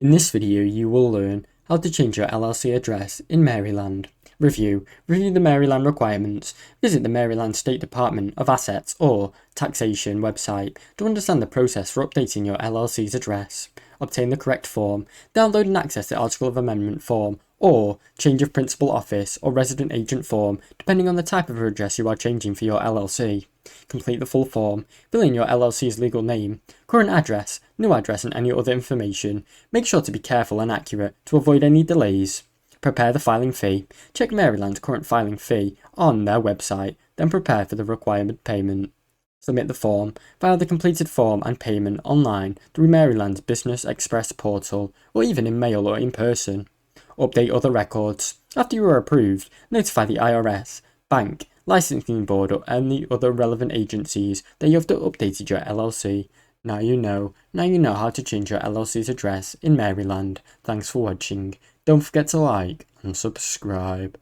In this video, you will learn how to change your LLC address in Maryland. Review the Maryland requirements. Visit the Maryland State Department of Assets or Taxation website to understand the process for updating your LLC's address. Obtain the correct form. Download and access the Article of Amendment form or Change of Principal Office or Resident Agent form, depending on the type of address you are changing for your LLC. Complete the full form. Fill in your LLC's legal name, current address, new address and any other information. Make sure to be careful and accurate to avoid any delays. Prepare the filing fee. Check Maryland's current filing fee on their website, then prepare for the required payment. Submit the form. File the completed form and payment online through Maryland's Business Express portal or even in mail or in person. Update other records. After you are approved, notify the IRS, bank, licensing board or any other relevant agencies that you have updated your LLC. Now you know how to change your LLC's address in Maryland. Thanks for watching. Don't forget to like and subscribe.